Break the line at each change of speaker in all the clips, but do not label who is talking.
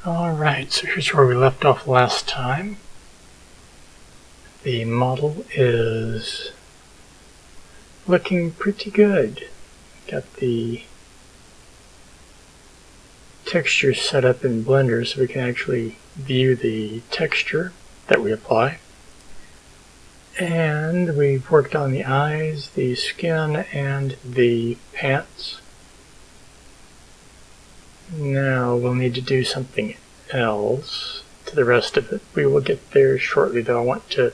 Alright, so here's where we left off last time. The model is looking pretty good. Got the texture set up in Blender so we can actually view the texture that we apply. And we've worked on the eyes, the skin, and the pants. Now we'll need to do something else to the rest of it. We will get there shortly, though. I want to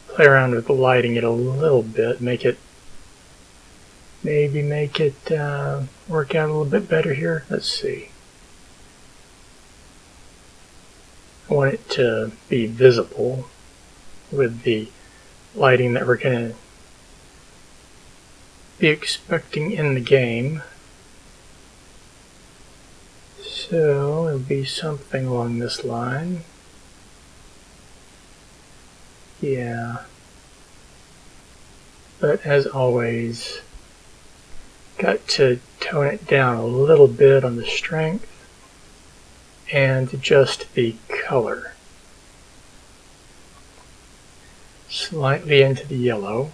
play around with lighting it a little bit, maybe make it work out a little bit better here. Let's see. I want it to be visible with the lighting that we're going to be expecting in the game. So it'll be something along this line. Yeah. But as always, got to tone it down a little bit on the strength and adjust the color. Slightly into the yellow.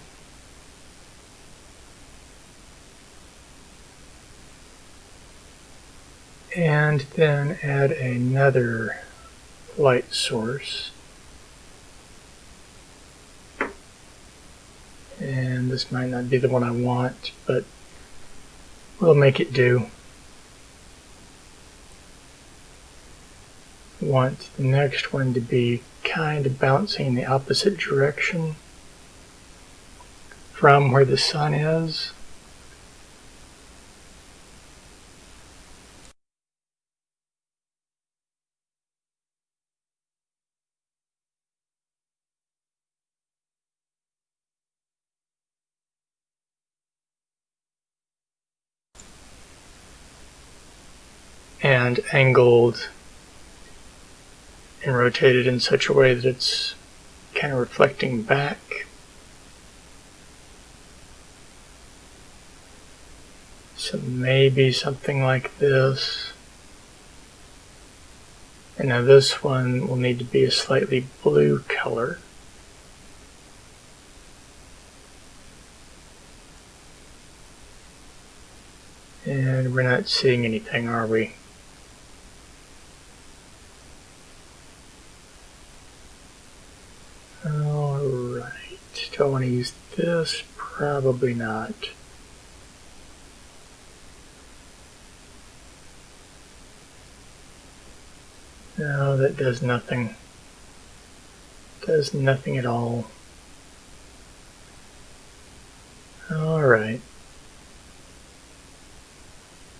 And then add another light source. And this might not be the one I want, but we'll make it do. Want the next one to be kind of bouncing in the opposite direction from where the sun is. And angled and rotated in such a way that it's kind of reflecting back. So maybe something like this. And now this one will need to be a slightly blue color. And we're not seeing anything, are we? Alright, do I want to use this? Probably not. No, that does nothing. Does nothing at all. Alright.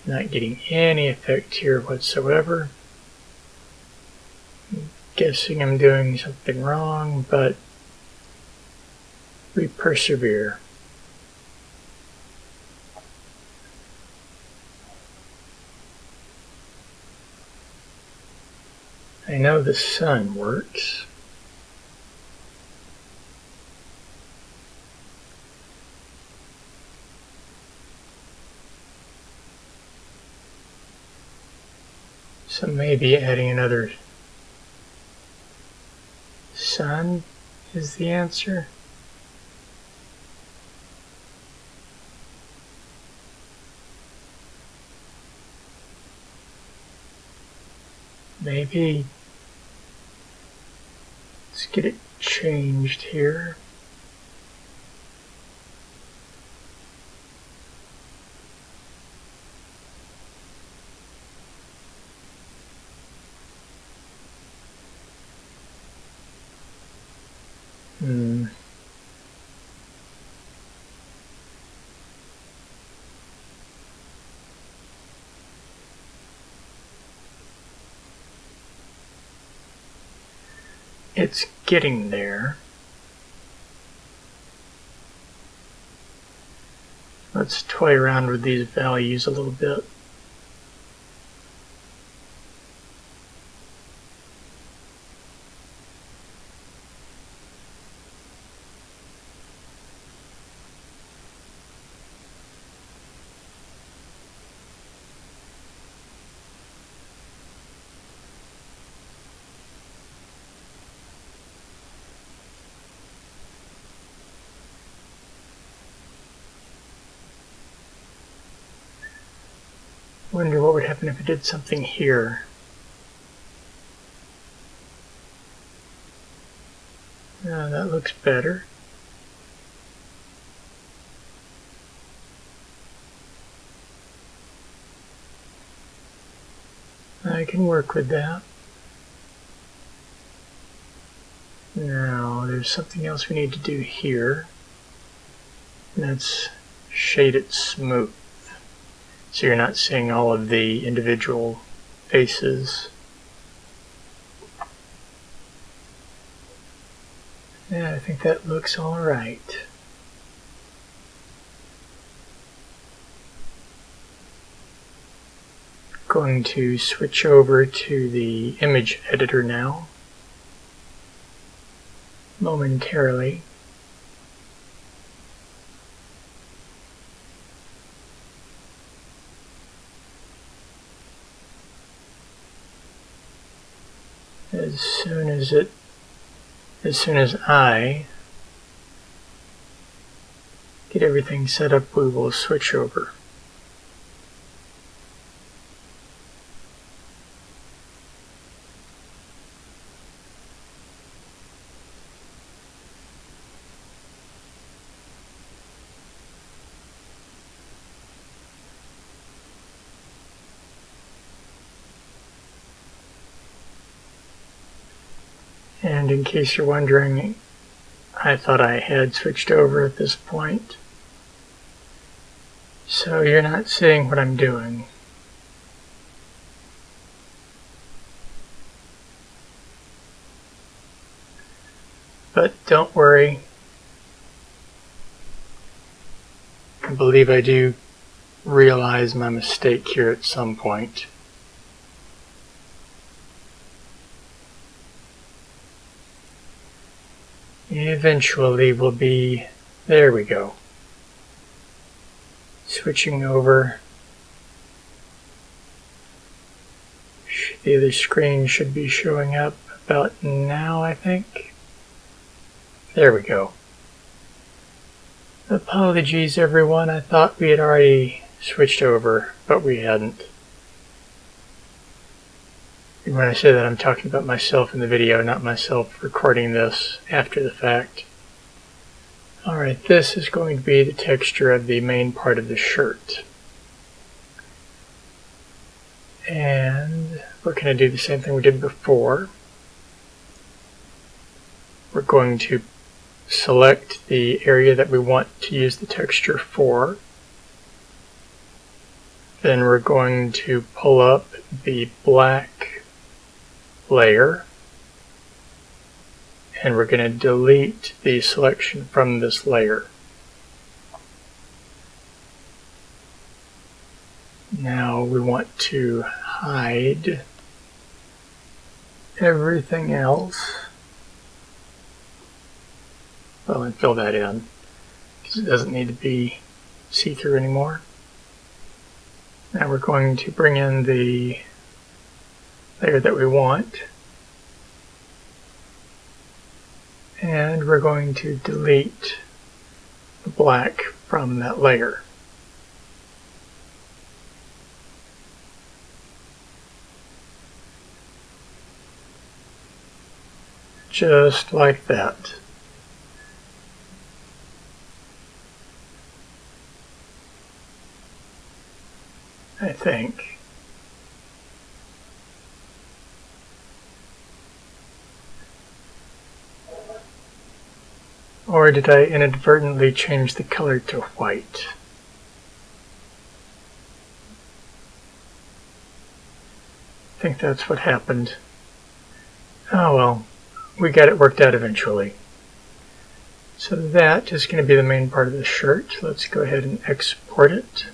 Not getting any effect here whatsoever. Guessing I'm doing something wrong, but we persevere. I know the sun works. So maybe adding another sun is the answer. Maybe. Let's get it changed here. It's getting there. Let's toy around with these values a little bit. Wonder what would happen if I did something here. That looks better. I can work with that. Now, there's something else we need to do here. And that's shade it smooth. So you're not seeing all of the individual faces. Yeah, I think that looks all right. Going to switch over to the image editor now, momentarily. As soon as I get everything set up, we will switch over. And in case you're wondering, I thought I had switched over at this point. So you're not seeing what I'm doing. But don't worry. I believe I do realize my mistake here at some point. Eventually we'll be, there we go. Switching over. The other screen should be showing up about now, I think. There we go. Apologies everyone, I thought we had already switched over, but we hadn't. And when I say that, I'm talking about myself in the video, not myself recording this after the fact. Alright, this is going to be the texture of the main part of the shirt. And we're going to do the same thing we did before. We're going to select the area that we want to use the texture for. Then we're going to pull up the black layer, and we're going to delete the selection from this layer. Now we want to hide everything else. Well, and fill that in because it doesn't need to be see-through anymore. Now we're going to bring in the layer that we want, and we're going to delete the black from that layer. Just like that. I think. Or did I inadvertently change the color to white? I think that's what happened. Oh well, we got it worked out eventually. So that is going to be the main part of the shirt. Let's go ahead and export it.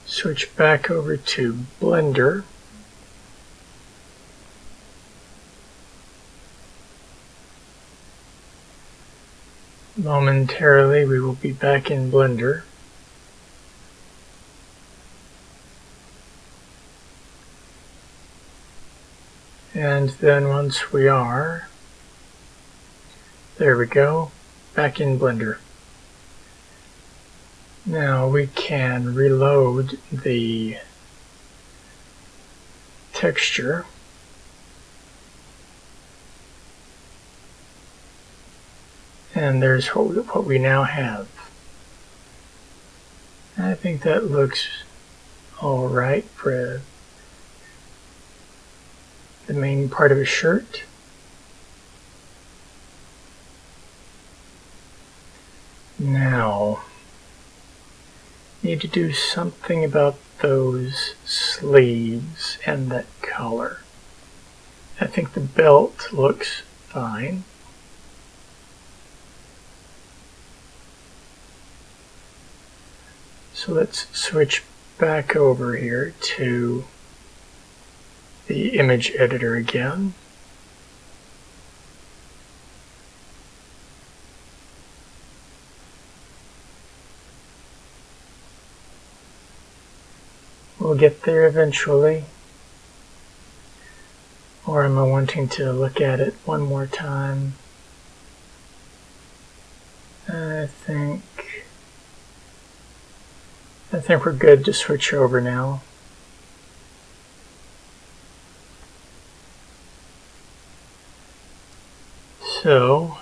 Switch back over to Blender. Momentarily we will be back in Blender. And then once we are, there we go, back in Blender. Now we can reload the texture. And there's what we now have. I think that looks all right for the main part of a shirt. Now, need to do something about those sleeves and that color. I think the belt looks fine. So let's switch back over here to the image editor again. We'll get there eventually. Or am I wanting to look at it one more time? I think we're good to switch over now. So,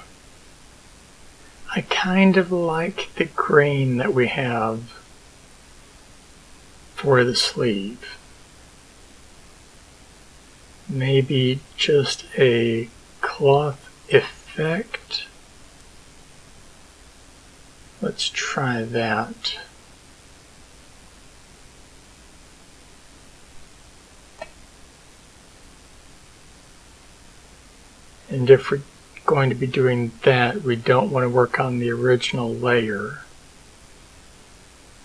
I kind of like the grain that we have for the sleeve. Maybe just a cloth effect. Let's try that. And if we're going to be doing that, we don't want to work on the original layer.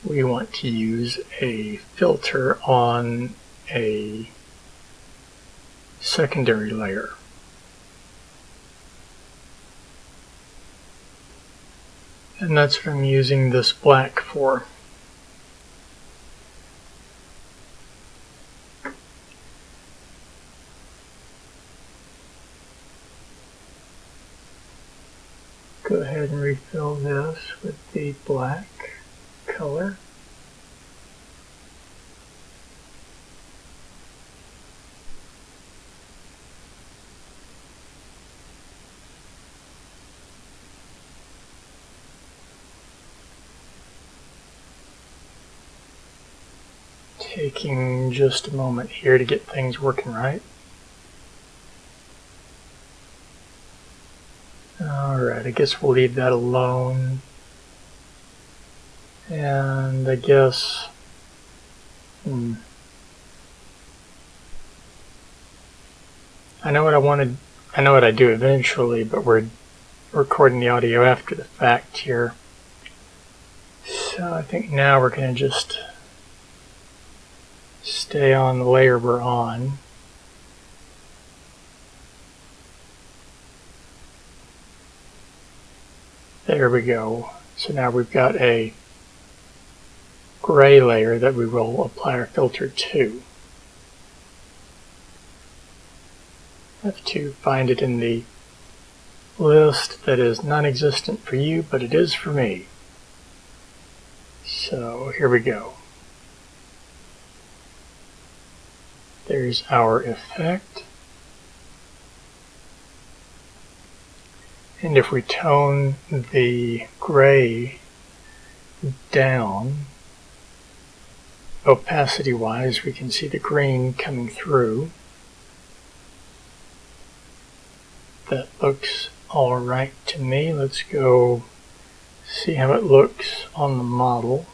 We want to use a filter on a secondary layer. And that's what I'm using this black for. Go ahead and refill this with the black color. Taking just a moment here to get things working right. Alright, I guess we'll leave that alone. And I guess I know what I wanted. I know what I do eventually, but we're recording the audio after the fact here. So I think now we're going to just stay on the layer we're on. There we go. So now we've got a gray layer that we will apply our filter to. I have to find it in the list that is non-existent for you, but it is for me. So here we go. There's our effect. And if we tone the gray down, opacity-wise, we can see the green coming through. That looks all right to me. Let's go see how it looks on the model.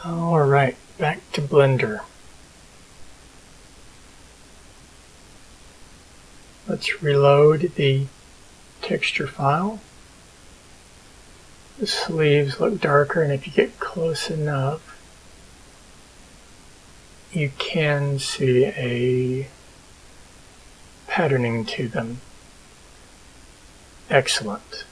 Alright, back to Blender. Let's reload the texture file. The sleeves look darker, and if you get close enough, you can see a patterning to them. Excellent.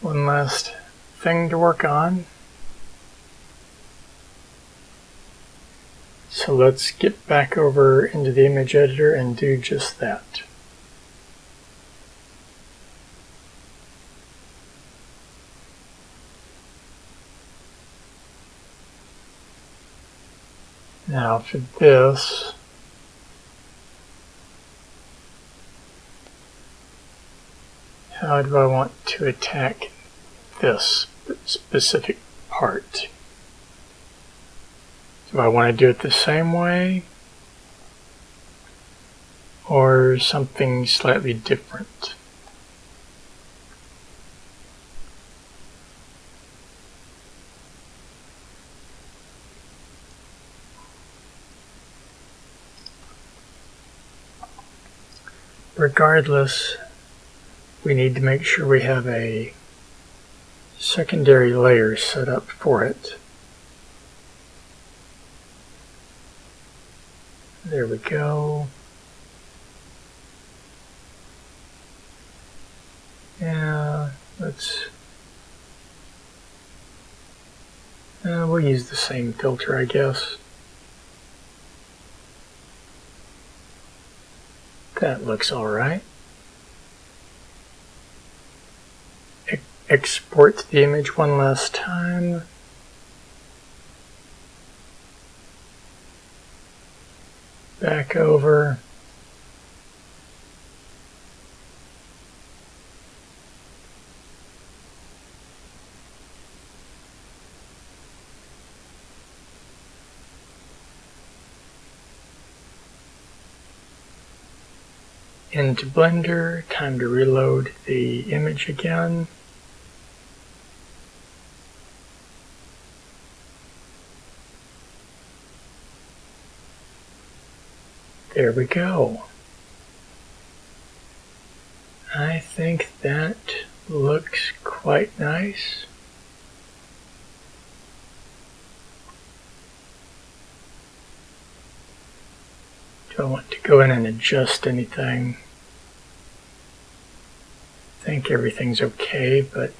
One last thing to work on. So let's get back over into the image editor and do just that. Now for this, how do I want to attack this specific part? Do I want to do it the same way or something slightly different? Regardless, we need to make sure we have a secondary layer set up for it. There we go. Yeah, we'll use the same filter, I guess. That looks all right. Export the image one last time. Back over. Into Blender, time to reload the image again. There we go. I think that looks quite nice. Do I want to go in and adjust anything? I think everything's okay, but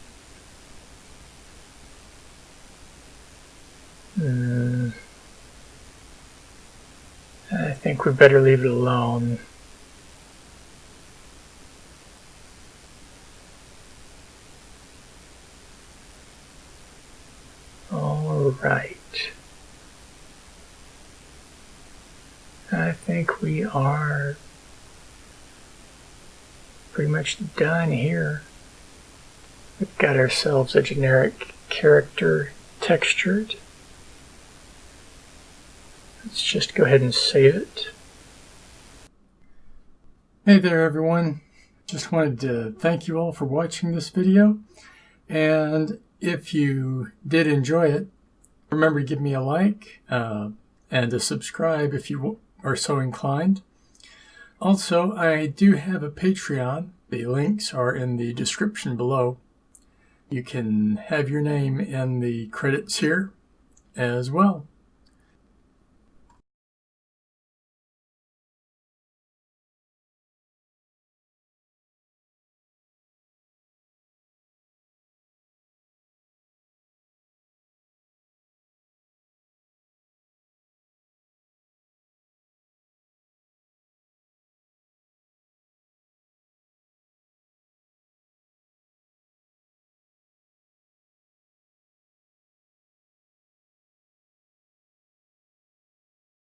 I think we better leave it alone. All right. I think we are pretty much done here. We've got ourselves a generic character textured. Let's just go ahead and save it. Hey there everyone. Just wanted to thank you all for watching this video. And if you did enjoy it, remember to give me a like and a subscribe if you are so inclined. Also, I do have a Patreon. The links are in the description below. You can have your name in the credits here as well.